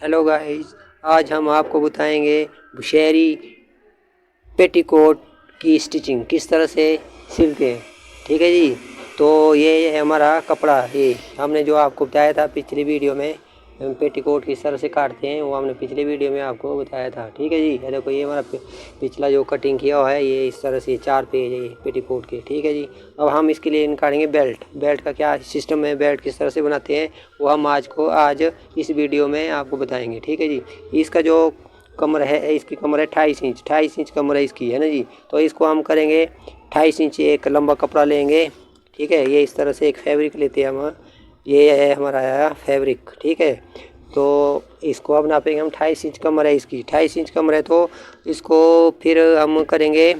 Hello guys, आज हम आपको बताएंगे बुशहरी पेटीकोट की स्टिचिंग किस तरह से सिलते हैं। ठीक है जी। तो ये है हमारा कपड़ा। ये हमने जो आपको बताया था पिछली वीडियो में, हम पेटीकोट किस तरह से काटते हैं वो हमने पिछले वीडियो में आपको बताया था। ठीक है जी। ये देखो, ये हमारा पिछला जो कटिंग किया हुआ है, ये इस तरह से 4 पेज है ये पेटीकोट के। ठीक है जी। अब हम इसके लिए निकालेंगे बेल्ट का क्या सिस्टम है, बेल्ट किस तरह से बनाते हैं वो हम आज इस वीडियो में आपको बताएंगे। ठीक है जी। इसका जो कमर है, इसकी कमर है 28 इंच कमर है इसकी, है ना जी। तो इसको हम करेंगे 28 इंच, एक लंबा कपड़ा लेंगे। ठीक है, ये इस तरह से एक फैब्रिक लेते हैं हम। ये है हमारा फैब्रिक। ठीक है, तो इसको अब नापेंगे हम। 28 इंच कमर है इसकी, 28 इंच कमर है। तो इसको फिर हम करेंगे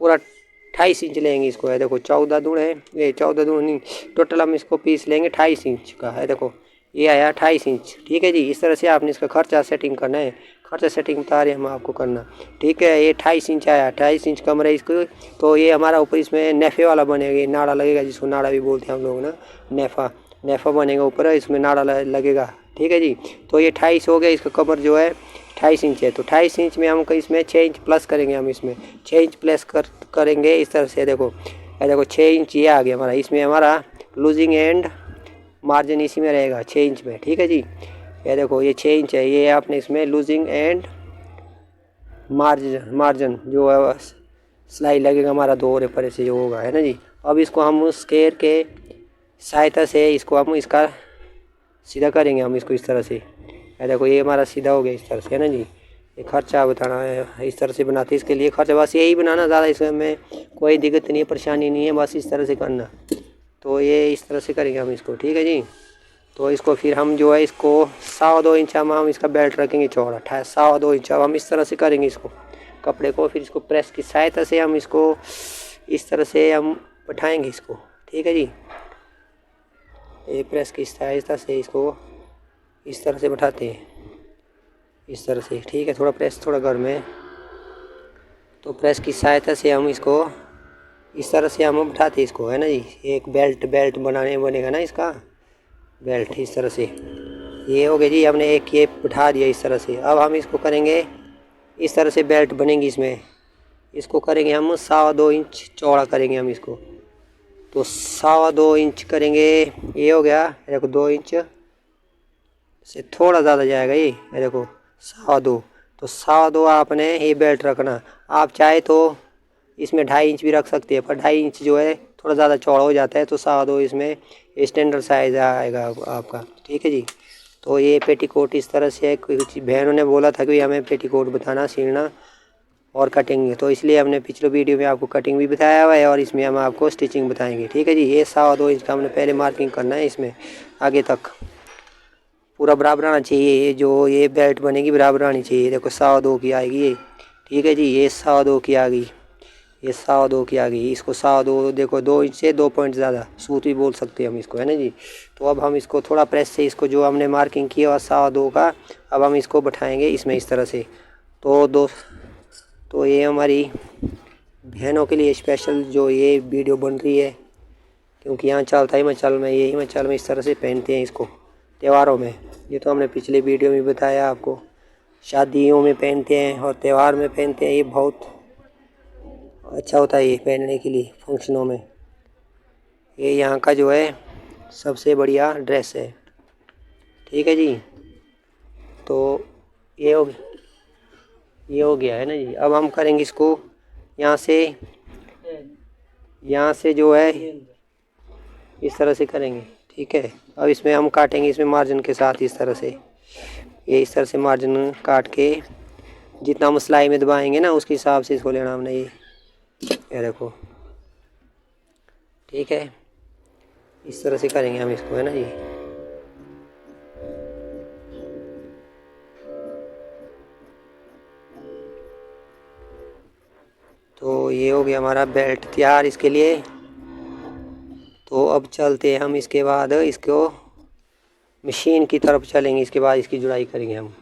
पूरा 28 इंच लेंगे इसको। है देखो 14 दून है, ये 14 दून नहीं, टोटल हम इसको पीस लेंगे 28 इंच का। है देखो, ये आया 28 इंच। ठीक है जी। इस तरह से आपने इसका खर्चा सेटिंग करना है। खर्चा सेटिंग बता रहे हम आपको करना। ठीक है, ये 28 इंच आया, 28 इंच कमर है इसको। तो ये हमारा ऊपर इसमें नेफे वाला बनेगा, ये नाड़ा लगेगा, जिसको नाड़ा भी बोलते हैं हम लोग ना, नेफा बनेगा ऊपर, इसमें नाड़ा लगेगा। ठीक है जी। तो ये 28 हो गया, इसका कमर जो है 28 इंच है। तो 28 इंच में हम इसमें 6 इंच प्लस करेंगे। हम इसमें 6 इंच प्लस करेंगे इस तरह से। देखो 6 इंच ये आ गया हमारा। इसमें हमारा लूजिंग एंड मार्जिन इसी में रहेगा 6 इंच में। ठीक है जी। ये देखो, ये 6 इंच है, ये आपने इसमें लूजिंग एंड मार्जिन जो है सिलाई लगेगा हमारा 2 और ऊपर से जो होगा, है ना जी। अब इसको हम स्केयर के सहायता से इसको हम इसका सीधा करेंगे हम इसको इस तरह से। ये देखो, ये हमारा सीधा हो गया इस तरह से, है ना जी। ये खर्चा बताना है, इस तरह से बनाते हैं इसके लिए खर्चा, बस यही बनाना, ज़्यादा इसमें कोई दिक्कत नहीं है, परेशानी नहीं है, बस इस तरह से करना। तो ये इस तरह से करेंगे हम इसको। ठीक है जी। तो इसको फिर हम जो है इसको 2.25 इंच हम इसका बेल्ट रखेंगे चौड़ा, 2.25 इंच। अब हम इस तरह से करेंगे इसको कपड़े को, फिर इसको प्रेस की सहायता से हम इसको इस तरह से हम बैठाएंगे इसको। ठीक है जी। ये प्रेस की सहायता से इसको इस तरह से बैठाते हैं, इस तरह से। ठीक है, थोड़ा प्रेस थोड़ा गर्म है, तो प्रेस की सहायता से हम इसको इस तरह से हम बैठाते इसको, है ना जी। एक बेल्ट बनेगा ना इसका बेल्ट, इस तरह से। ये हो गया जी, हमने एक ये बिठा दिया इस तरह से। अब हम इसको करेंगे इस तरह से बेल्ट बनेगी इसमें। इसको करेंगे हम 2.25 इंच चौड़ा करेंगे हम इसको। तो 2.25 इंच करेंगे, ये हो गया। देखो 2 इंच से थोड़ा ज़्यादा जाएगा ये देखो 2.25। तो 2.25 आपने ये बेल्ट रखना। आप चाहे तो इसमें 2.5 इंच भी रख सकते हैं, पर 2.5 इंच जो है थोड़ा ज़्यादा चौड़ा हो जाता है। तो 2.25 इसमें स्टैंडर्ड साइज आएगा आपका। ठीक है जी। तो ये पेटीकोट इस तरह से है। कुछ बहनों ने बोला था कि हमें पेटीकोट बताना, सिलना और कटिंग, तो इसलिए हमने पिछले वीडियो में आपको कटिंग भी बताया हुआ है और इसमें हम आपको स्टिचिंग बताएंगे। ठीक है जी। ये 2.25 इंच का हमने पहले मार्किंग करना है, इसमें आगे तक पूरा बराबर आना चाहिए। ये जो ये बेल्ट बनेगी बराबर आनी चाहिए। देखो 2.25 की आएगी ये। ठीक है जी। ये 2.25 की आ गई, ये 2.25 की आ गई। इसको 2.25 देखो, 2 इंच से 2 पॉइंट ज़्यादा सूत भी बोल सकते हैं हम इसको, है ना जी। तो अब हम इसको थोड़ा प्रेस से इसको जो हमने मार्किंग किया हुआ 2.25 का, अब हम इसको बैठाएंगे इसमें इस तरह से। तो ये हमारी बहनों के लिए स्पेशल जो ये वीडियो बन रही है, क्योंकि यहाँ चलता हिमाचल में, ये हिमाचल में इस तरह से पहनते हैं इसको त्योहारों में। ये तो हमने पिछले वीडियो में बताया आपको, शादियों में पहनते हैं और त्यौहार में पहनते हैं। ये बहुत अच्छा होता है ये पहनने के लिए फंक्शनों में। ये यहाँ का जो है सबसे बढ़िया ड्रेस है। ठीक है जी। तो ये हो गया, है ना जी। अब हम करेंगे इसको यहाँ से जो है इस तरह से करेंगे। ठीक है। अब इसमें हम काटेंगे इसमें मार्जिन के साथ इस तरह से। ये इस तरह से मार्जिन काट के जितना हम सिलाई में दबाएंगे ना उसके हिसाब से इसको लेना हमने। ये देखो, ठीक है, इस तरह से करेंगे हम इसको, है ना जी। तो ये हो गया हमारा बेल्ट तैयार इसके लिए। तो अब चलते हैं हम इसके बाद इसको मशीन की तरफ चलेंगे, इसके बाद इसकी जुड़ाई करेंगे हम।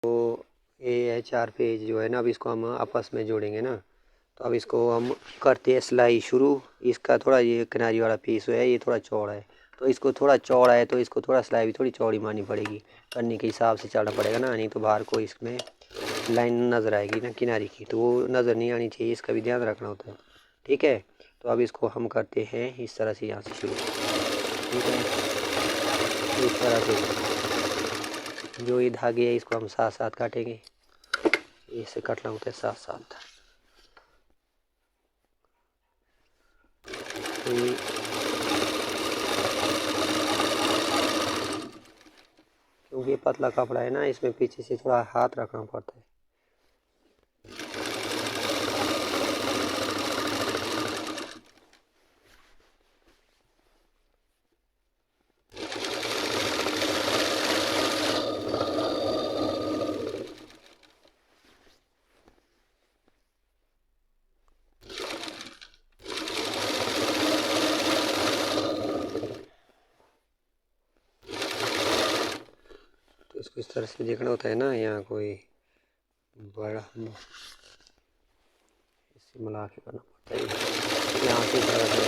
तो ये है 4 पेज जो है ना, अब इसको हम आपस में जोड़ेंगे ना। तो अब इसको हम करते हैं सिलाई शुरू। इसका थोड़ा ये किनारी वाला पीस है, ये थोड़ा चौड़ा है, तो इसको थोड़ा चौड़ा है तो इसको थोड़ा सिलाई भी थोड़ी चौड़ी मारनी पड़ेगी, करने के हिसाब से चढ़ना पड़ेगा ना, नहीं तो बाहर को इसमें लाइन नज़र आएगी ना किनारे की, तो वो नज़र नहीं आनी चाहिए, इसका भी ध्यान रखना होता है। ठीक है, तो अब इसको हम करते हैं इस तरह से यहाँ से शुरू। ठीक है, इस तरह से जो ये धागे है इसको हम साथ साथ काटेंगे, इसे काटना होता है साथ साथ। तो ये क्योंकि ये पतला कपड़ा है ना, इसमें पीछे से थोड़ा हाथ रखना पड़ता है। तो इसको इस तरह से देखना होता है ना, यहाँ कोई बड़ा इसे मिला के करना पड़ता है, यहाँ से इस तरह से।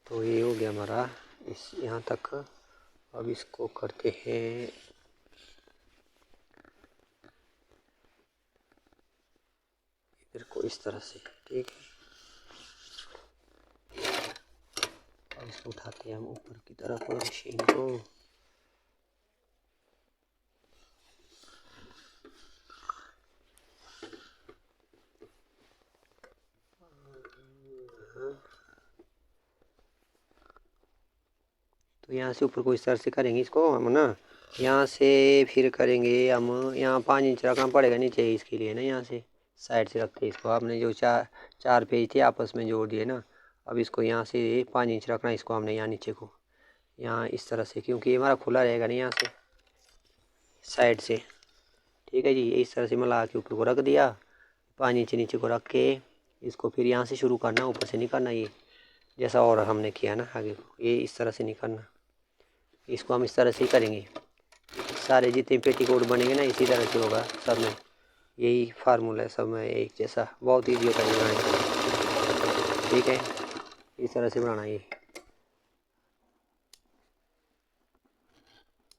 तो ये हो गया हमारा इस यहाँ तक। अब इसको करते हैं इधर को इस तरह से। ठीक है, अब इसको उठाते हैं हम ऊपर की तरफ मशीन को। तो यहाँ से ऊपर को इस तरह से करेंगे इसको हम ना, यहाँ से फिर करेंगे हम, यहाँ 5 इंच रखना पड़ेगा नीचे इसके लिए ना, यहाँ से साइड से रखते हैं इसको। आपने जो चार पेज थे आपस में जोड़ दिए ना, अब इसको यहाँ से 5 इंच रखना इसको हमने यहाँ नीचे को, यहाँ इस तरह से, क्योंकि ये हमारा खुला रहेगा ना यहाँ से साइड से। ठीक है जी, इस तरह से मिला के ऊपर को रख दिया, 5 इंच नीचे को रख के इसको फिर यहाँ से शुरू करना, ऊपर से नहीं करना ये जैसा और हमने किया ना आगे को, ये इस तरह से नहीं करना। इसको हम इस तरह से ही करेंगे, सारे जितने पेटीकोट बनेंगे ना इसी तरह से होगा सब में, यही फार्मूला है सब में एक जैसा, बहुत ईजी होता है बनाना। ठीक है, इस तरह से बनाना ये,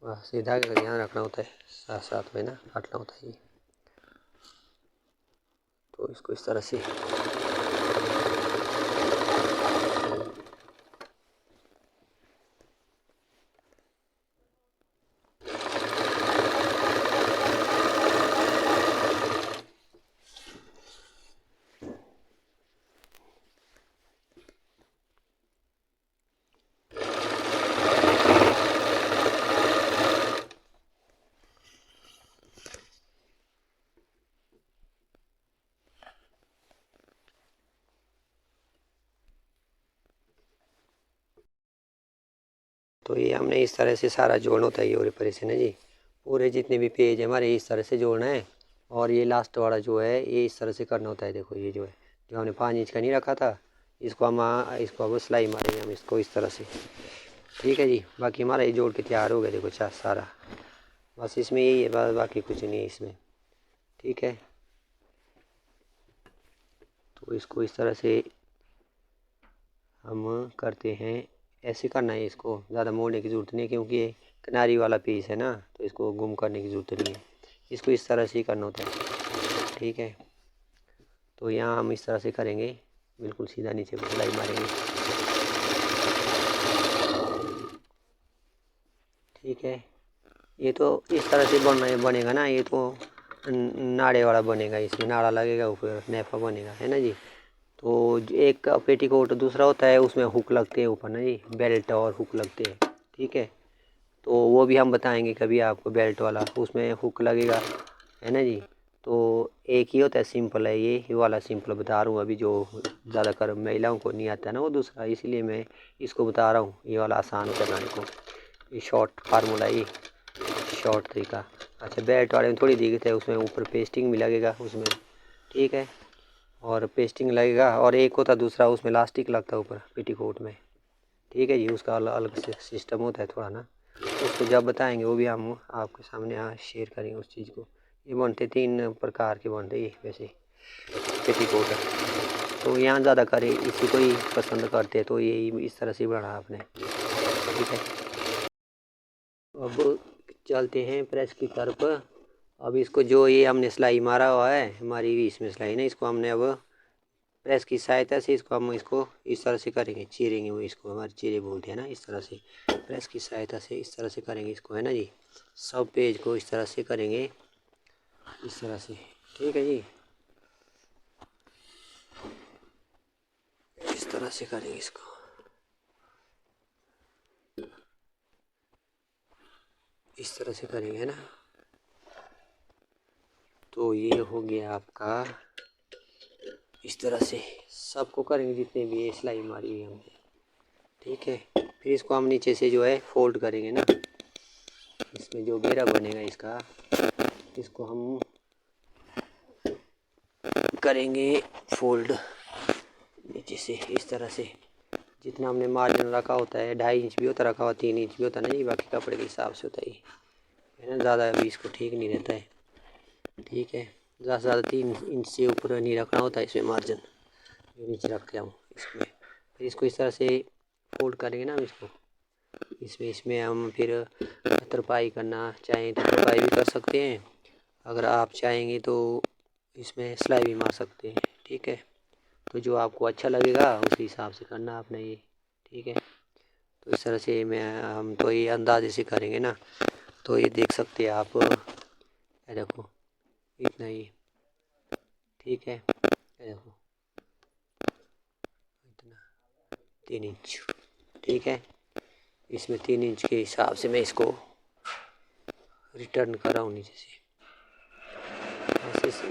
बस सीधा का ध्यान रखना होता है, साथ साथ में ना काटना होता है ये। तो इसको इस तरह से तो ये हमने इस तरह से सारा जोड़ना होता है ये ऊपर से ना जी, पूरे जितने भी पेज है हमारे इस तरह से जोड़ना है। और ये लास्ट वाला जो है ये इस तरह से करना होता है। देखो ये जो है, जो हमने 5 इंच का नहीं रखा था, इसको हम इसको अब सिलाई मारेंगे हम इसको इस तरह से। ठीक है जी, बाकी हमारा ये जोड़ के तैयार हो गया देखो सारा, बस इसमें यही है, बस बाकी कुछ नहीं है इसमें। ठीक है, तो इसको इस तरह से हम करते हैं, ऐसे करना है इसको, ज़्यादा मोड़ने की ज़रूरत नहीं है क्योंकि ये किनारी वाला पीस है ना, तो इसको गुम करने की ज़रूरत नहीं है, इसको इस तरह से ही करना होता है। ठीक है, तो यहाँ हम इस तरह से करेंगे, बिल्कुल सीधा नीचे को सिलाई मारेंगे। ठीक है, ये तो इस तरह से बनेगा ना, ये तो नाड़े वाला बनेगा, इसमें नाड़ा लगेगा ऊपर, नेफा बनेगा है ना जी। तो एक पेटीकोट दूसरा होता है उसमें हुक लगते हैं ऊपर ना जी, बेल्ट और हुक लगते हैं। ठीक है, तो वो भी हम बताएंगे कभी आपको, बेल्ट वाला उसमें हुक लगेगा है ना जी। तो एक ही होता है सिंपल है, ये वाला सिंपल बता रहा हूँ अभी, जो ज़्यादातर महिलाओं को नहीं आता है ना वो दूसरा, इसीलिए मैं इसको बता रहा हूँ, ये वाला आसान होता है बनाने को, ये शॉर्ट फार्मूला, ये शॉर्ट तरीका। अच्छा, बेल्ट वाले में थोड़ी दिक्कत है, उसमें ऊपर पेस्टिंग भी लगेगा उसमें, ठीक है। और पेस्टिंग लगेगा, और एक होता दूसरा उसमें इलास्टिक लगता है ऊपर पेटीकोट में, ठीक है जी। उसका अलग अलग से सिस्टम होता है थोड़ा ना, उसको जब बताएंगे वो भी हम आपके सामने यहाँ शेयर करेंगे उस चीज़ को। ये बनते 3 प्रकार के बनते ये वैसे पेटीकोट है, तो यहाँ ज़्यादा करे इसी को ही पसंद करते, तो यही इस तरह से बढ़ा आपने, ठीक है। अब चलते हैं प्रेस की तरफ। अब इसको जो ये हमने सिलाई मारा हुआ है, हमारी भी इसमें सिलाई ना, इसको हमने अब प्रेस की सहायता से इसको हम इसको इस तरह से करेंगे, चीरेंगे, वो इसको हमारे चीरे बोलते हैं ना, इस तरह से प्रेस की सहायता से इस तरह से करेंगे इसको, है ना जी। सब पेज को इस तरह से करेंगे, इस तरह से, ठीक है जी। इस तरह से करेंगे इसको, इस तरह से करेंगे, है ना। तो ये हो गया आपका, इस तरह से सबको करेंगे जितने भी ये सिलाई मारी है हमने, ठीक है। फिर इसको हम नीचे से जो है फोल्ड करेंगे ना, इसमें जो घेरा बनेगा इसका, इसको हम करेंगे फोल्ड नीचे से इस तरह से। जितना हमने मार्जिन रखा होता है, 2.5 इंच भी होता रखा हुआ, 3 इंच भी होता ना जी, बाकी कपड़े के हिसाब से होता है ना। ज़्यादा अभी इसको ठीक नहीं रहता है, ठीक है। ज़्यादा से ज़्यादा 3 इंच से ऊपर नहीं रखना होता है इसमें मार्जिन, जो नीचे रख लिया हूँ इसमें। फिर इसको इस तरह से फोल्ड करेंगे ना हम इसको, इसमें हम फिर तरपाई करना चाहें तो तरपाई भी कर सकते हैं, अगर आप चाहेंगे तो इसमें सिलाई भी मार सकते हैं, ठीक है। तो जो आपको अच्छा लगेगा उसी हिसाब से करना आपने ये, ठीक है। तो इस तरह से हम तो ये अंदाजे से करेंगे ना, तो ये देख सकते हैं आप, ये देखो इतना ही, ठीक है। ये देखो इतना 3 इंच, ठीक है। इसमें 3 इंच के हिसाब से मैं इसको रिटर्न कर रहा हूँ नीचे से,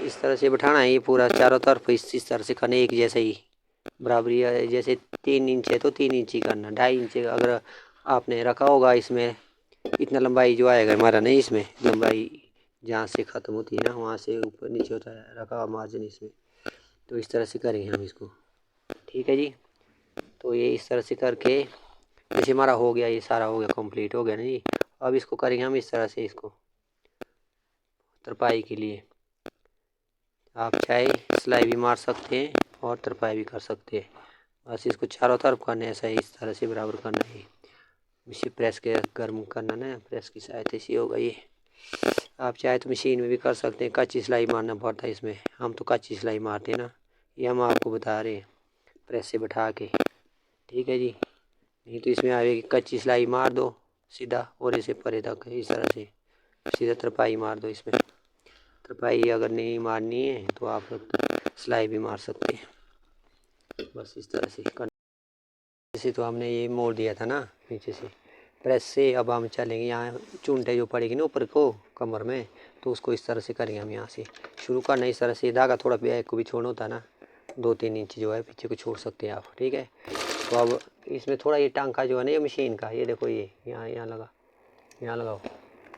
इस तरह से बैठाना है ये पूरा चारों तरफ, इस तरह से करना एक जैसे ही बराबरी है। जैसे 3 इंच है तो 3 इंच ही करना, 2.5 इंच अगर आपने रखा होगा इसमें, इतना लंबाई जो आएगा हमारा नहीं, इसमें लंबाई जहाँ से ख़त्म होती है ना वहाँ से ऊपर नीचे होता है रखा हुआ मार्जिन इसमें, तो इस तरह से करेंगे हम इसको, ठीक है जी। तो ये इस तरह से करके जैसे हमारा हो गया, ये सारा हो गया, कंप्लीट हो गया ना जी। अब इसको करेंगे हम इस तरह से, इसको तरपाई के लिए आप चाहे सिलाई भी मार सकते हैं और तरपाई भी कर सकते हैं। बस इसको चारों तरफ करना है, ऐसा ही इस तरह से बराबर करना है। इसे प्रेस के गर्म करना ना, प्रेस की सहायता से होगा ये। आप चाहे तो मशीन में भी कर सकते हैं, कच्ची सिलाई मारना पड़ता है इसमें, हम तो कच्ची सिलाई मारते हैं ना, ये हम आपको बता रहे हैं प्रेस से बैठा के, ठीक है जी। नहीं तो इसमें आएगी कच्ची सिलाई मार दो सीधा, और इसे परे तक इस तरह से सीधा तरपाई मार दो इसमें। तरपाई अगर नहीं मारनी है तो आप सिलाई भी मार सकते हैं, बस इस तरह से करना। जैसे तो हमने ये मोड़ दिया था ना नीचे से प्रेस से, अब हम चलेंगे यहाँ चूंटे जो पड़ेगी ना ऊपर को कमर में, तो उसको इस तरह से करेंगे हम। यहाँ से शुरू करना इस तरह से, धागा थोड़ा बैक को भी छोड़ना होता है ना, 2-3 इंच जो है पीछे को छोड़ सकते हैं आप, ठीक है। तो अब इसमें थोड़ा ये टांका जो है ना ये मशीन का, ये देखो ये यहाँ यहाँ लगा, यहाँ लगाओ,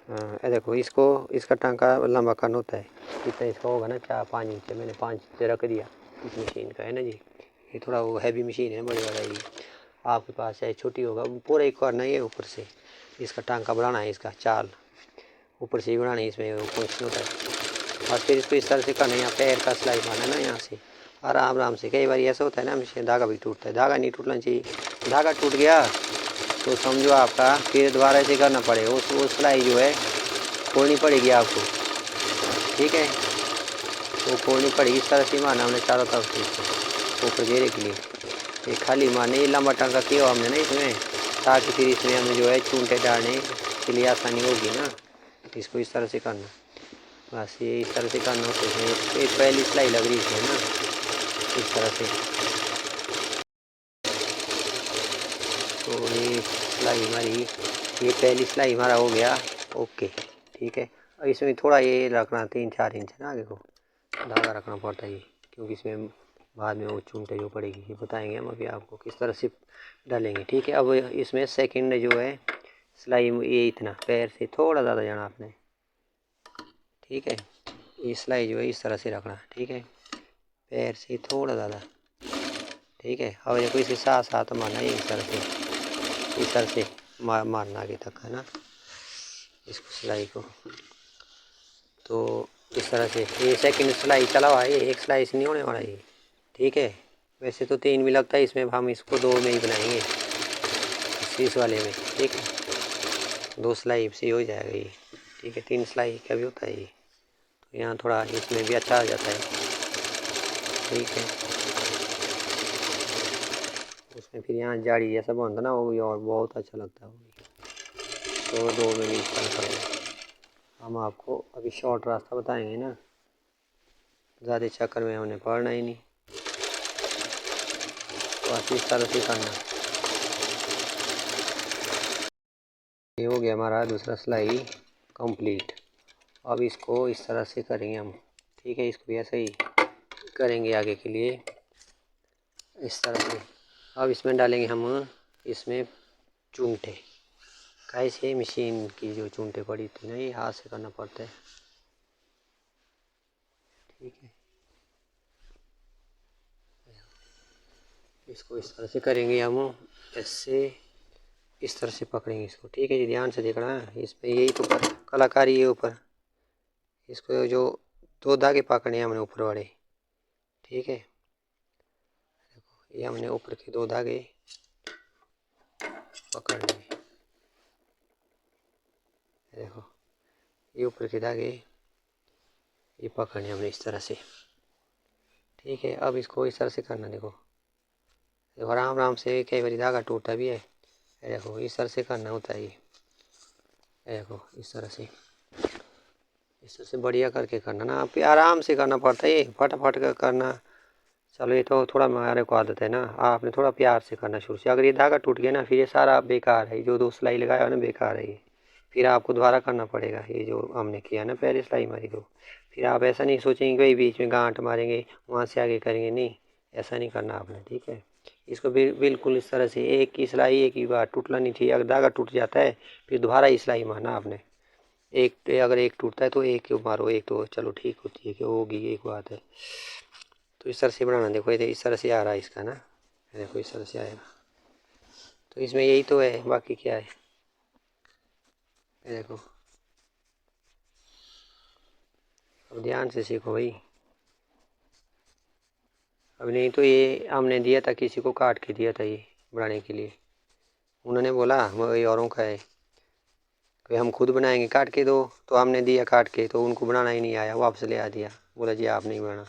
हाँ ये देखो, इसको इसका टांका लंबा करना होता है, जितना इसका होगा ना 4-5 इंच, मैंने 5 इंच रख दिया इस मशीन का, है ना जी। ये थोड़ा वो हैवी मशीन है, बड़ी वाला ये आपके पास चाहे छोटी होगा, पूरा एक करना है ऊपर से, इसका टांका बढ़ाना है, इसका चाल ऊपर से ही बढ़ाना है, इसमें वो कुछ होता है। और फिर इसको इस तरह से करना है, यहाँ पैर का सिलाई मारना ना यहाँ से आराम आराम से। कई बार ऐसा होता है ना मशीन धागा भी टूटता है, धागा नहीं टूटना चाहिए, धागा टूट गया तो समझो आपका फिर दोबारा से करना पड़ेगा, वो सिलाई जो है खोलनी पड़ेगी आपको, ठीक है। वो खोलनी पड़ेगी, इस तरह से मारना हमने चारों तरफ से इसको ऊपर घेरे के लिए। ये खाली मारने ये लंबा टांका किया हमने ना इसमें, ताकि फिर इसमें हमें जो है चूंटे डालने के लिए आसानी होगी ना। इसको इस तरह से करना, बस ये इस तरह से करना होता है। एक पहली सिलाई लग रही है ना इस तरह से, तो ये सिलाई हमारी, ये पहली सिलाई हमारा हो गया, ओके, ठीक है। और इसमें थोड़ा ये रखना 3-4 इंच ना आगे को धागा रखना पड़ता है ये, क्योंकि इसमें बाद में वो चूंटे जो पड़ेगी, ये बताएंगे हम अभी आपको किस तरह से डालेंगे, ठीक है। अब इसमें सेकंड जो है सिलाई, ये इतना पैर से थोड़ा ज़्यादा जाना आपने, ठीक है। ये सिलाई जो है इस तरह से रखना, ठीक है, पैर से थोड़ा ज़्यादा, ठीक है। अब देखो इसे साथ साथ मारना है इस तरह से, इस तरह से मारना आगे तक, है ना, इसको सिलाई को। तो इस तरह से ये सेकंड सिलाई चला हुआ है, ये एक सिलाई से नहीं होने वाला ये, ठीक है। वैसे तो 3 भी लगता है इसमें, हम इसको 2 में ही बनाएंगे इस वाले में, ठीक है। 2 सिलाई से हो जाएगा ये, ठीक है। 3 सिलाई का भी होता है ये, तो यहाँ थोड़ा इसमें भी अच्छा आ जाता है, ठीक है। उसमें फिर यहाँ जाड़ी जैसा बनता ना वो भी, और बहुत अच्छा लगता है वो भी। तो 2 में भी इस्तेमाल करेंगे हम। आपको अभी शॉर्ट रास्ता बताएंगे ना, ज़्यादा चक्कर में हमने पढ़ना ही नहीं, बस इस तरह से करना। ये हो गया हमारा दूसरा सिलाई कंप्लीट। अब इसको इस तरह से करेंगे हम, ठीक है। इसको भी ऐसे ही करेंगे आगे के लिए, इस तरह से। अब इसमें डालेंगे हम, इसमें चूंटे, कैसे मशीन की जो चूंटे पड़ी थी ना, ये हाथ से करना पड़ता है, ठीक है। इसको इस तरह से करेंगे हम, ऐसे इस तरह से पकड़ेंगे इसको, ठीक है जी। ध्यान से देखना है, इस पर यही तो कलाकारी है ऊपर। इसको जो 2 धागे पकड़ने हैं हमने ऊपर वाले, ठीक है। देखो ये हमने ऊपर के 2 धागे पकड़ने, देखो ये ऊपर के धागे ये पकड़ने हमने इस तरह से, ठीक है। अब इसको इस तरह से करना, देखो देखो आराम आराम से, कई बार धागा टूटता भी है, देखो इस तरह से करना होता है ये, देखो इस तरह से, इस तरह से बढ़िया करके करना ना, आप आराम से करना पड़ता है, ये फटाफट कर करना। चलो ये तो थोड़ा हमारे को आदत है ना, आपने थोड़ा प्यार से करना शुरू से। अगर ये धागा टूट गया ना, फिर ये सारा बेकार है, जो 2 सिलाई लगाया हो ना, बेकार है ये। फिर आपको दोबारा करना पड़ेगा ये जो हमने किया ना, पहले सिलाई मारी तो। फिर आप ऐसा नहीं सोचेंगे कि बीच में गांठ मारेंगे वहाँ से आगे करेंगे, नहीं, ऐसा नहीं करना आपने, ठीक है। इसको बिल्कुल इस तरह से, एक ही सिलाई एक ही बार, टूटना नहीं चाहिए। अगर धागा टूट जाता है फिर दोबारा ही सिलाई मारना आपने। अगर एक टूटता है तो एक मारो, एक तो चलो ठीक होती है कि होगी, एक बात है। तो इस तरह से बनाना, देखो ये इस तरह से आ रहा है इसका ना, देखो इस तरह से आएगा। तो इसमें यही तो है, बाकी क्या है, देखो। अब ध्यान से सीखो भाई। अब नहीं तो ये हमने दिया था, किसी को काट के दिया था ये बनाने के लिए, उन्होंने बोला वही औरों का है कि हम खुद बनाएंगे, काट के दो। तो हमने दिया काट के, तो उनको बनाना ही नहीं आया, वापस ले आ दिया, बोला जी आप नहीं बनाना,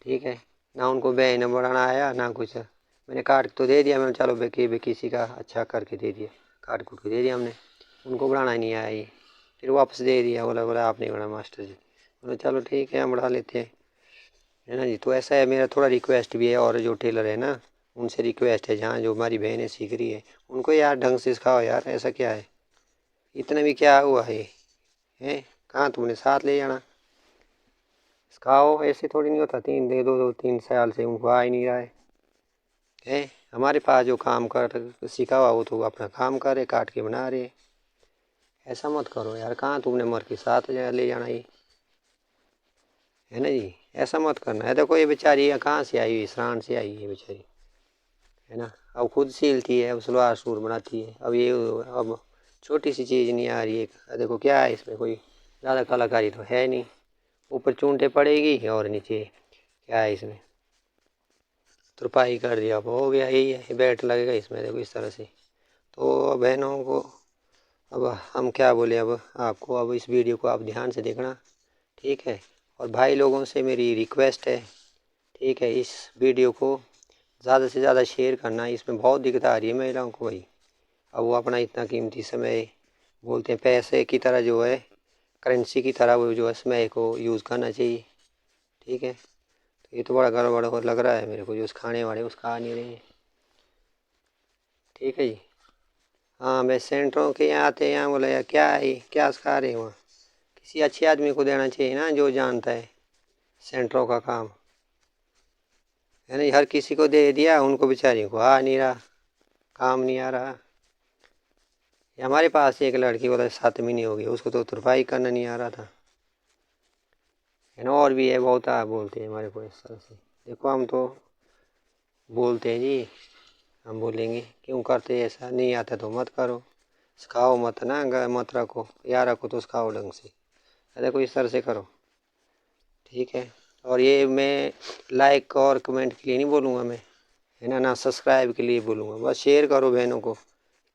ठीक है। ना उनको न बनाना आया ना कुछ, मैंने काट तो दे दिया, मैंने चलो किसी का अच्छा करके दे दिया, काट कूट के दे दिया हमने, उनको बनाना ही नहीं आया ये। फिर वापस दे दिया, बोला आप नहीं बना मास्टर जी, बोले चलो ठीक है हम बढ़ा लेते हैं, है ना जी। तो ऐसा है, मेरा थोड़ा रिक्वेस्ट भी है, और जो टेलर है ना उनसे रिक्वेस्ट है, जहाँ जो हमारी बहनें सीख रही है उनको यार ढंग से सिखाओ यार, ऐसा क्या है, इतना भी क्या हुआ है, हैं कहाँ तुमने साथ ले जाना, सिखाओ, ऐसे थोड़ी नहीं होता। 3 साल से उनको आ ही नहीं रहा है हमारे पास जो काम कर सीखा हुआ वो तो अपना काम करे, काट के बना रहे। ऐसा मत करो यार, कहाँ तुमने मर के साथ ले जाना ही, है ना जी। ऐसा मत करना है। देखो ये बेचारी कहाँ से आई हुई, सरान से आई है बेचारी, है ना। अब खुद सीलती है, अब सलवार सूट बनाती है। अब ये अब छोटी सी चीज़ नहीं आ रही है, देखो क्या है इसमें, कोई ज़्यादा कलाकारी तो है नहीं, ऊपर चूंटे पड़ेगी और नीचे क्या है इसमें, तुरपाई कर दिया, अब हो गया, यही है, बेल्ट लगेगा इसमें, देखो इस तरह से। तो बहनों को अब हम क्या बोले, अब आपको, अब इस वीडियो को आप ध्यान से देखना, ठीक है। और भाई लोगों से मेरी रिक्वेस्ट है, ठीक है, इस वीडियो को ज़्यादा से ज़्यादा शेयर करना। इसमें बहुत दिक्कत आ रही है महिलाओं को भाई, अब वो अपना इतना कीमती समय, बोलते हैं पैसे की तरह जो है, करेंसी की तरह वो जो है समय को यूज़ करना चाहिए, ठीक है। तो ये तो बड़ा गड़बड़ हो लग रहा है मेरे को, जो उस खाने वाले उसका आ नहीं रही है, ठीक है जी। हाँ मैं सेंटरों के यहाँ आते हैं, यहाँ बोला यार क्या है, क्या सिखा रहे हैं वहाँ, किसी अच्छे आदमी को देना चाहिए ना जो जानता है सेंटरों का काम, है ना। हर किसी को दे दिया, उनको बेचारी को आ नहीं रहा, काम नहीं आ रहा। हमारे पास एक लड़की बोला 7 महीने हो गई, उसको तो तुरपाई करना नहीं आ रहा था, है ना। और भी है बहुत, बोलते हैं हमारे को इस तरह से। देखो हम तो बोलते हैं जी, हम बोलेंगे क्यों करते हैं ऐसा, नहीं आता तो मत करो, सिखाओ मत ना, मत रखो, या रखो तो सिखाओ ढंग से। देखो इस तरह से करो, ठीक है। और ये मैं लाइक और कमेंट के लिए नहीं बोलूँगा मैं, है ना, ना सब्सक्राइब के लिए बोलूँगा। बस शेयर करो बहनों को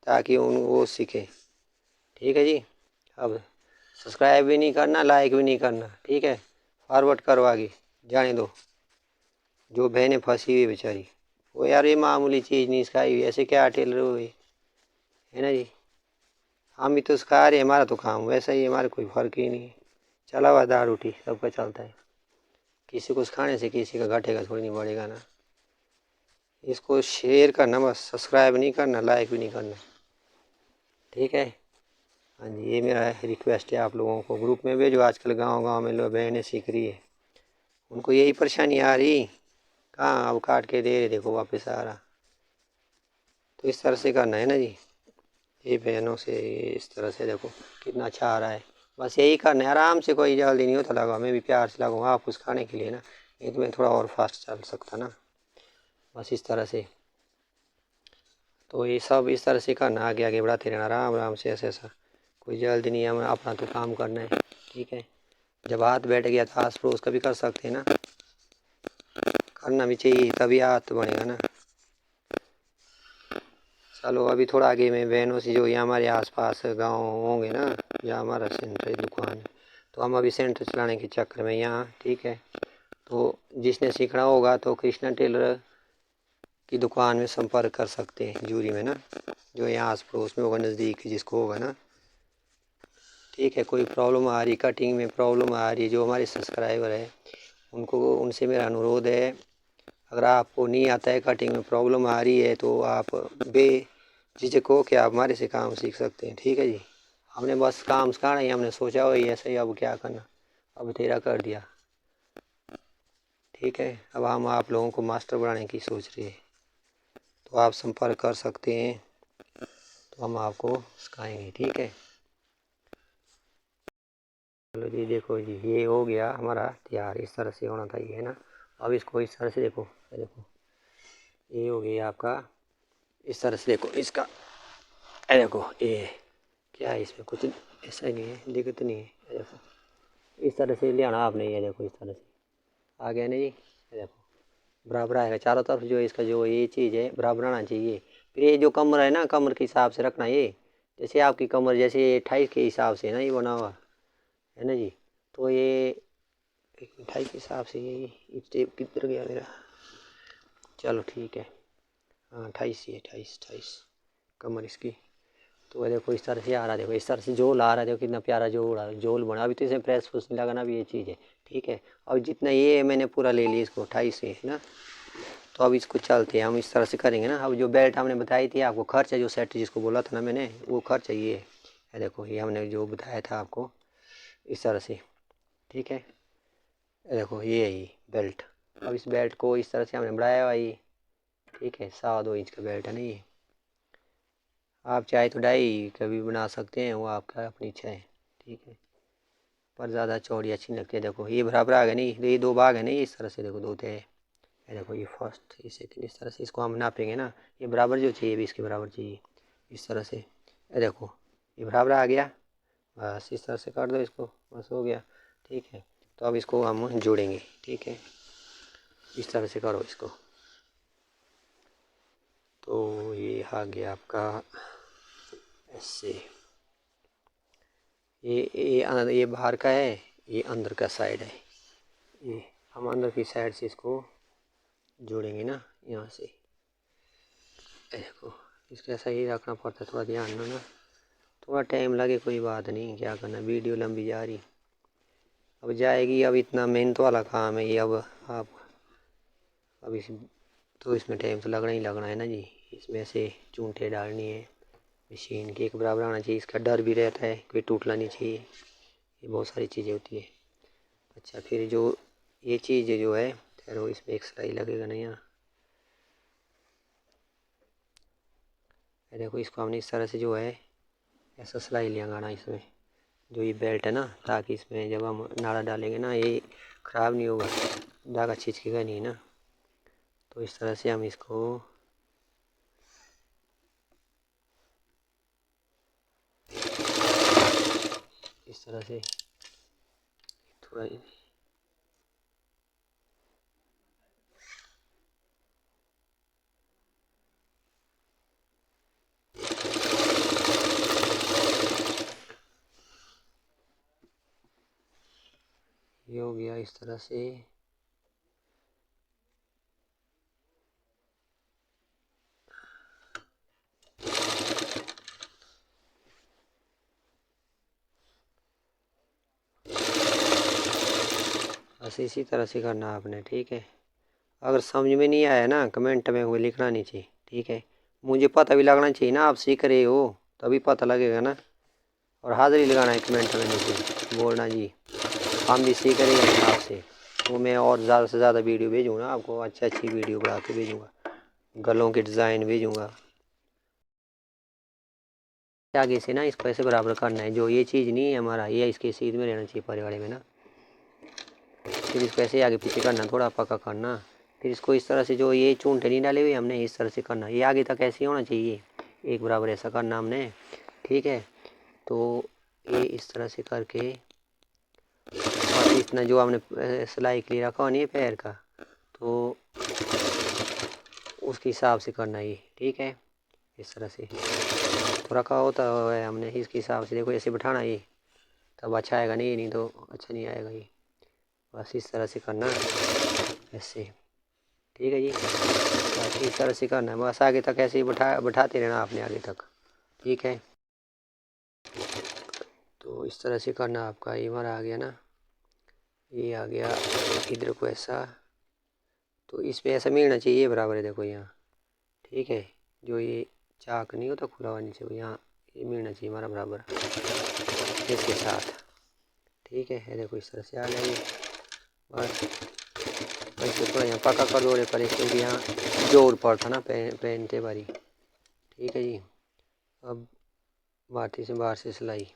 ताकि उन वो सीखें, ठीक है जी। अब सब्सक्राइब भी नहीं करना, लाइक भी नहीं करना, ठीक है। फॉरवर्ड करो आगे, जाने दो जो बहनें फंसी हुई बेचारी। वो यार ये मामूली चीज़ नहीं सिखाई हुई, ऐसे क्या टेलर हुए, है ना जी। हम भी तो सिखा रहे हैं, हमारा तो काम वैसा ही है, हमारे कोई फ़र्क ही नहीं है। चला हुआ दाल रोटी सबका चलता है, किसी को सिखाने से किसी का घटेगा थोड़ी नहीं बढ़ेगा ना। इसको शेयर करना बस, सब्सक्राइब नहीं करना, लाइक भी नहीं करना, ठीक है। हाँ जी, ये मेरा रिक्वेस्ट है आप लोगों को, ग्रुप में भेजो। आजकल गांव गांव में लोग बहनें सीख रही है, उनको यही परेशानी आ रही, कहाँ अब काट के दे रहे, देखो वापस आ रहा। तो इस तरह से करना है ना जी, ये बहनों से इस तरह से देखो कितना अच्छा आ रहा है। बस यही करना है आराम से, कोई जल्दी नहीं होता लगा, मैं भी प्यार से लगाऊंगा आपको सिखाने के लिए ना, ये तो मैं थोड़ा और फास्ट चल सकता ना, बस इस तरह से। तो ये सब इस तरह से करना, आगे आगे बढ़ाते रहना आराम आराम से, ऐसा ऐसा, कोई जल्दी नहीं है, हमें अपना तो काम करना है, ठीक है। जब हाथ बैठ गया तो आस पड़ोस का भी कर सकते हैं ना, करना भी चाहिए तभी हाथ बनेगा ना। चलो अभी थोड़ा आगे में बहनों से जो यहाँ हमारे आसपास गांव होंगे ना, जहाँ हमारा सेंटर दुकान है, तो हम अभी सेंटर चलाने के चक्कर में यहाँ, ठीक है। तो जिसने सीखना होगा तो कृष्णा टेलर की दुकान में संपर्क कर सकते हैं जूरी में ना, जो यहाँ आस पड़ोस में होगा, नज़दीक जिसको होगा ना, ठीक है। कोई प्रॉब्लम आ रही, कटिंग में प्रॉब्लम आ रही है, जो हमारे सब्सक्राइबर है उनको, उनसे मेरा अनुरोध है, अगर आपको नहीं आता है, कटिंग में प्रॉब्लम आ रही है, तो आप बेझिझक हो कि आप हमारे से काम सीख सकते हैं, ठीक है जी। हमने बस काम सिखाना ही, हमने सोचा वही ऐसे ही, अब क्या करना, अब तेरा कर दिया, ठीक है। अब हम आप लोगों को मास्टर बनाने की सोच रहे हैं, तो आप संपर्क कर सकते हैं, तो हम आपको सिखाएंगे, ठीक है। चलो जी, देखो जी ये हो गया हमारा तैयार, इस तरह से होना चाहिए, है ना। अब इसको इस तरह से देखो, देखो ये हो गया आपका, इस तरह से देखो इसका, देखो ये क्या है, इसमें कुछ ऐसा ही नहीं है, दिक्कत नहीं है, ये देखो इस तरह से ले आना आपने, ये देखो इस तरह से आ गया ना जी, ये देखो बराबर आएगा चारों तरफ, जो इसका जो ये चीज़ है बराबर आना चाहिए। फिर ये जो कमर है ना, कमर के हिसाब से रखना, ये जैसे आपकी कमर जैसे 28 के हिसाब से ना ये बना हुआ, है ना जी। तो ये 28 के हिसाब से, ये टेप किधर गया मेरा, चलो ठीक है, हाँ 28 ही है, 28 कमर इसकी। तो ये देखो इस तरह से आ रहा है, देखो इस तरह से जोल आ रहा है, देखो कितना प्यारा जोल बना। अभी तो इसे प्रेस फूस नहीं लगाना, भी ये चीज़ है, ठीक है। और जितना ये है मैंने पूरा ले लिया इसको 28 से, है ना। तो अब इसको चलते हैं हम, इस तरह से करेंगे ना। अब जो बेल्ट हमने बताई थी आपको, खर्च है जो सेट जिसको बोला था ना मैंने, वो खर्च है ये है, देखो ये हमने जो बताया था आपको, इस तरह से, ठीक है। ये देखो ये है ये बेल्ट। अब इस बेल्ट को इस तरह से हमने बढ़ाया हुआ ये, ठीक है। 2.25 इंच का बेल्ट है ना ये। आप चाहे तो डाई कभी बना सकते हैं, वो आपका अपनी इच्छा है, ठीक है। पर ज़्यादा चौड़ी अच्छी नहीं लगती है। देखो ये बराबर आ गया नहीं, ये दो भाग है नहीं, इस तरह से देखो दो थे, ये देखो ये फर्स्ट ये सेकंड, इस तरह से इसको हम नापेंगे ना, ये बराबर जो चाहिए भी इसके बराबर चाहिए, इस तरह से। ये देखो ये बराबर आ गया, बस इस तरह से काट दो इसको, बस हो गया, ठीक है। तो अब इसको हम जोड़ेंगे, ठीक है, इस तरह से करो इसको। तो ये आ गया आपका ऐसे, ये बाहर का है, ये अंदर का साइड है, ये हम अंदर की साइड से इसको जोड़ेंगे ना यहाँ से। देखो इसको ऐसा ही रखना पड़ता है, थोड़ा ध्यान दो ना, थोड़ा टाइम लगे कोई बात नहीं, क्या करना, वीडियो लंबी जा रही, अब जाएगी। अब इतना मेहनत वाला काम है ये, अब आप अब इस तो इसमें टाइम तो लगना ही लगना है ना जी। इसमें से चूंठे डालनी है, मशीन के एक बराबर आना चाहिए, इसका डर भी रहता है कोई टूटना नहीं चाहिए, ये बहुत सारी चीज़ें होती है। अच्छा फिर जो ये चीज़ जो है, ठहरो इसमें एक सिलाई लगेगा नहीं यहाँ, देखो इसको हमने इस तरह से जो है ऐसा सिलाई लिया गाना इसमें, जो ये बेल्ट है ना, ताकि इसमें जब हम नाड़ा डालेंगे ना ये ख़राब नहीं होगा, धागा छिचकेगा नहीं ना। तो इस तरह से हम इसको इस तरह से थोड़ा ये हो गया इस तरह से। बस इसी तरह से करना आपने, ठीक है। अगर समझ में नहीं आया ना कमेंट में वो लिखना नीचे, ठीक है। मुझे पता भी लगना चाहिए ना आप सीख रहे हो, तभी पता लगेगा ना। और हाज़िरी लगाना है कमेंट में नीचे, बोलना जी हम भी सीख रहे हैं आपसे। तो मैं और ज़्यादा से ज़्यादा वीडियो भेजूँगा आपको, अच्छी अच्छी वीडियो बना के भेजूँगा, गलों के डिज़ाइन भेजूँगा। आगे से ना इसको ऐसे बराबर करना है, जो ये चीज़ नहीं है हमारा, ये इसके सीध में रहना चाहिए परिवार में ना। फिर इसको ऐसे आगे पीछे करना, थोड़ा पक्का करना। फिर इसको इस तरह से, जो ये चूंटे नहीं डाले हुए हमने, इस तरह से करना। ये आगे तक ऐसे होना चाहिए, एक बराबर ऐसा करना हमने, ठीक है। तो ये इस तरह से करके, और इतना जो हमने सिलाई के लिए रखा नहीं है पैर का, तो उसके हिसाब से करना ये, ठीक है। इस तरह से तो रखा होता है हमने, इसके हिसाब से देखो ऐसे बैठाना ये, तब अच्छा आएगा, नहीं तो अच्छा नहीं आएगा ये। बस इस तरह से करना ऐसे, ठीक है जी। बस इस तरह से करना है, बस आगे तक ऐसे ही बैठाते रहना आपने आगे तक, ठीक है। तो इस तरह से करना आपका, ये हमारा आ गया ना, ये आ गया इधर को ऐसा। तो इस पे ऐसा मिलना चाहिए बराबर है, देखो यहाँ, ठीक है। जो ये चाक नहीं होता खुला हुआ नीचे, यहाँ ये मिलना चाहिए हमारा बराबर इसके साथ, ठीक है। देखो इस तरह से आ गया ये। बस इसको थोड़ा यहाँ पक्का कर दो पर, क्योंकि यहाँ जोर पड़ता ना पहनते बारी, ठीक है जी। अब बाती से बाहर से सिलाई,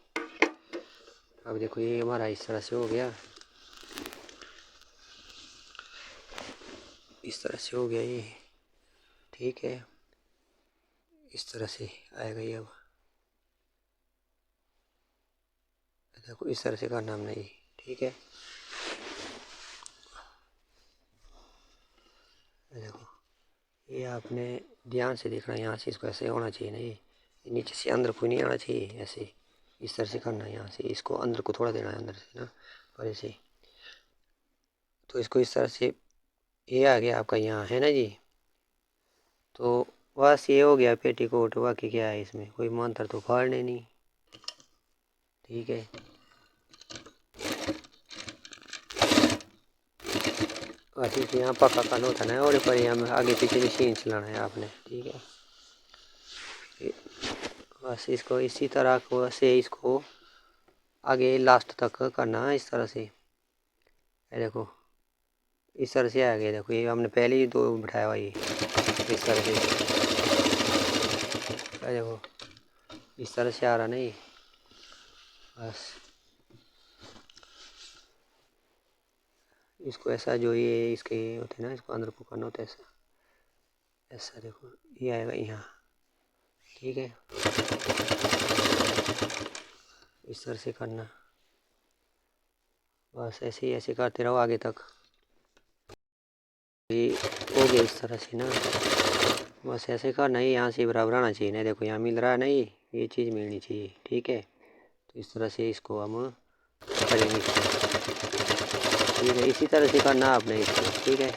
अब देखो ये हमारा इस तरह से हो गया, इस तरह से हो गया ये, ठीक है। इस तरह से आएगा ये। अब देखो इस तरह से करना हमने ये, ठीक है। देखो ये आपने ध्यान से देखना, यहाँ से इसको ऐसे होना चाहिए ना, ये नीचे से अंदर को नहीं आना चाहिए, ऐसे इस तरह से करना है। यहाँ से इसको अंदर को थोड़ा देना है, अंदर से ना, पर ऐसे। तो इसको इस तरह से, ये आ गया आपका यहाँ, है ना जी। तो बस ये हो गया पेटीकोट। बाकी क्या है इसमें, कोई मंत्र तो फाड़ने नहीं, ठीक है। बस इसको यहाँ पक्का करना होता है, और पर यहाँ आगे पीछे मशीन चलाना है आपने, ठीक है। बस इसको इसी तरह को से इसको आगे लास्ट तक करना है, इस तरह से। ये देखो इस तरह से आ गया, देखो ये हमने पहले ही दो बिठाया हुआ, ये इस तरह से, देखो इस तरह से आ रहा नहीं। बस इसको ऐसा, जो ये इसके होते हैं ना, इसको अंदर को करना होता है ऐसा, ऐसा देखो ये आएगा यहाँ, ठीक है। इस तरह से करना, बस ऐसे ही ऐसे करते रहो आगे तक। ये हो गया इस तरह से ना, बस ऐसे करना है, यहाँ से बराबर आना चाहिए ना। देखो यहाँ मिल रहा है ना, ये चीज़ मिलनी चाहिए, ठीक है। तो इस तरह से इसको हम करेंगे, ठीक है। इसी तरह से करना आपने इसको, ठीक है।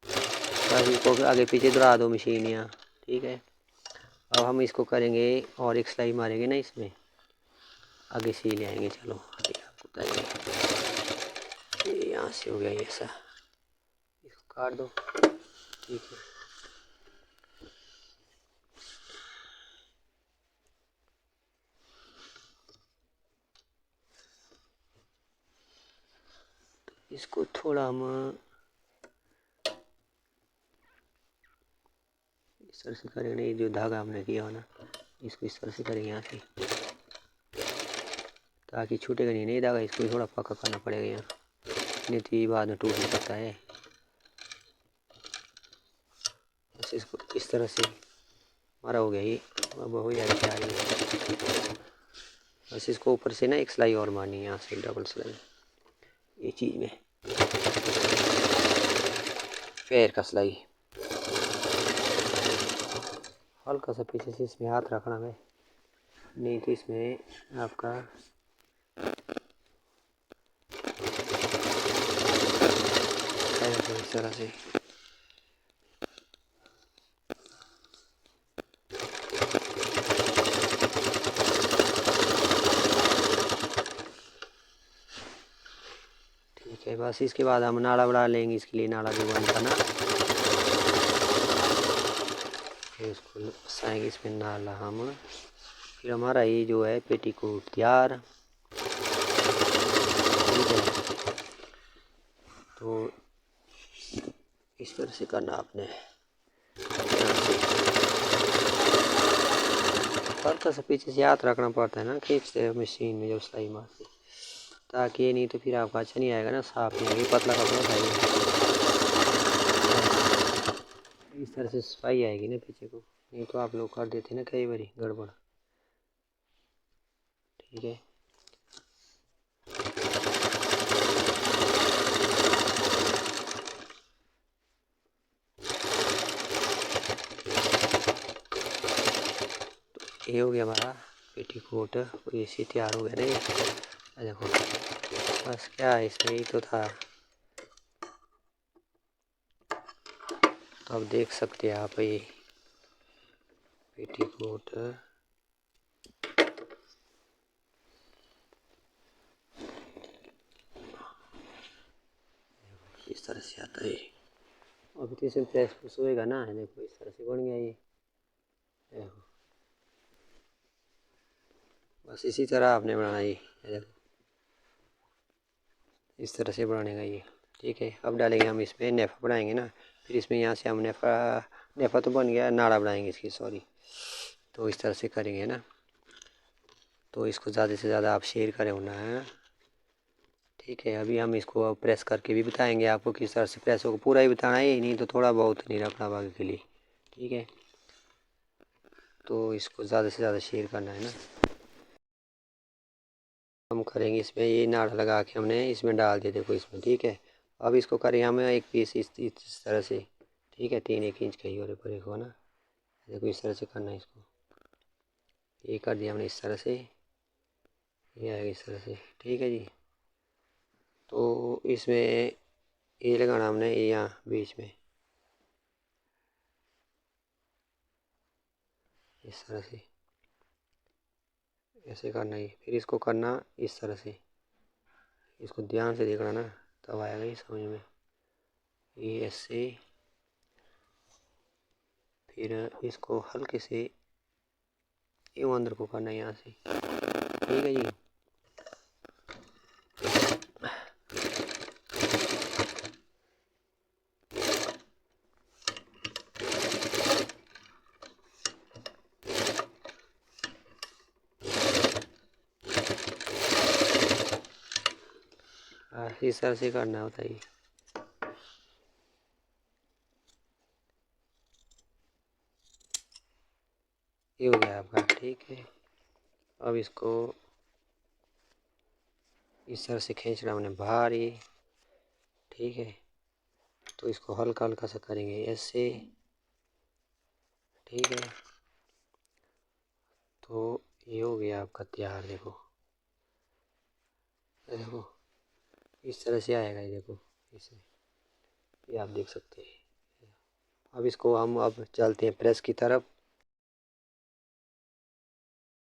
बस इसको आगे पीछे दोहरा दो मशीन यहाँ, ठीक है। अब हम इसको करेंगे और एक सिलाई मारेंगे ना इसमें, आगे सी ले आएंगे। चलो आपको बताइए, यहाँ से हो गया ये ऐसा, इसको काट दो, ठीक है। इसको थोड़ा हम इस तरह से करेंगे, ये जो धागा हमने किया हो ना, इसको इस तरह से करेंगे यहाँ से, ताकि छूटेगा नहीं धागा। इसको थोड़ा पक्का करना पड़ेगा यहाँ, नहीं तो ये बाद में टूट नहीं सकता है। बस इसको इस तरह से हमारा हो गया ये। अब हो जाएगी तैयारी। बस इसको ऊपर से ना एक सिलाई और मारनी है, यहाँ से डबल सिलाई ये चीज़ में, पैर का सिलाई। हल्का सा पीछे से इसमें हाथ रखना है, नहीं तो इसमें आपका इस तरह से ठीक है। बस इसके बाद हम नाड़ा बढ़ा लेंगे। इसके लिए नाड़ा जो बनता ना, फिर उसको फंसाएंगे इसमें नाला हम। फिर हमारा ये जो है पेटीकोट तैयार। ठीक है, तो इस तरह से करना आपने। हल्का सा पीछे से हाथ रखना पड़ता है ना, खींचते मशीन में जब सिलाई मारते, ताकि ये नहीं तो फिर आपका अच्छा नहीं आएगा ना, साफ नहीं आएगा, पतला कपड़ा उठाइए। इस तरह से सफाई आएगी ना पीछे को, नहीं तो आप लोग कर देते ना कई बारी गड़बड़। ठीक है, ये हो गया हमारा पेटीकोट। ये से तैयार हो गया ना ये देखो। बस क्या है इसमें, ही तो था। तो अब देख सकते हैं आप ये पेटीकोट इस तरह से आता है। अभी तो इसमें प्रेस प्रेस होएगा ना, देखो इस तरह से बन गया ये देखो। बस इसी तरह आपने बनाना ये देखो, इस तरह से बनाने का ये। ठीक है, अब डालेंगे हम इसमें नेफा बनाएंगे ना, फिर इसमें यहाँ से हम नेफा तो बन गया, नाड़ा बनाएंगे इसकी, सॉरी। तो इस तरह से करेंगे ना, तो इसको ज़्यादा से ज़्यादा आप शेयर करें होना है। ठीक है, अभी हम इसको प्रेस करके भी बताएंगे आपको किस तरह से प्रेस होगा, पूरा ही बताना है, नहीं तो थोड़ा बहुत नहीं रखना बाकी के लिए। ठीक है, तो इसको ज़्यादा से ज़्यादा शेयर करना है ना। हम करेंगे इसमें ये नाड़ा लगा के हमने इसमें डाल दिया देखो इसमें। ठीक है, अब इसको करें हम एक पीस इस तरह से। ठीक है, 3-1 इंच का ही और ऊपर देखो ना, देखो इस तरह से करना है इसको। ये कर दिया हमने इस तरह से, ये आएगा इस तरह से। ठीक है जी, तो इसमें ये लगाना हमने यहाँ बीच में इस तरह से, ऐसे करना है। फिर इसको करना इस तरह से, इसको ध्यान से देखना ना, तब आएगा ये समझ में। ये ऐसे, फिर इसको हल्के से ये अंदर को करना है यहाँ से। ठीक है जी, इस तरह से करना होता है। ये हो गया आपका। ठीक है, अब इसको इस तरह से खींचना हमने बाहर ही। ठीक है, तो इसको हल्का हल्का सा करेंगे ऐसे। ठीक है, तो ये हो गया आपका तैयार। देखो देखो इस तरह से आएगा ये, देखो इसमें, ये आप देख सकते हैं। अब इसको हम अब चलते हैं प्रेस की तरफ।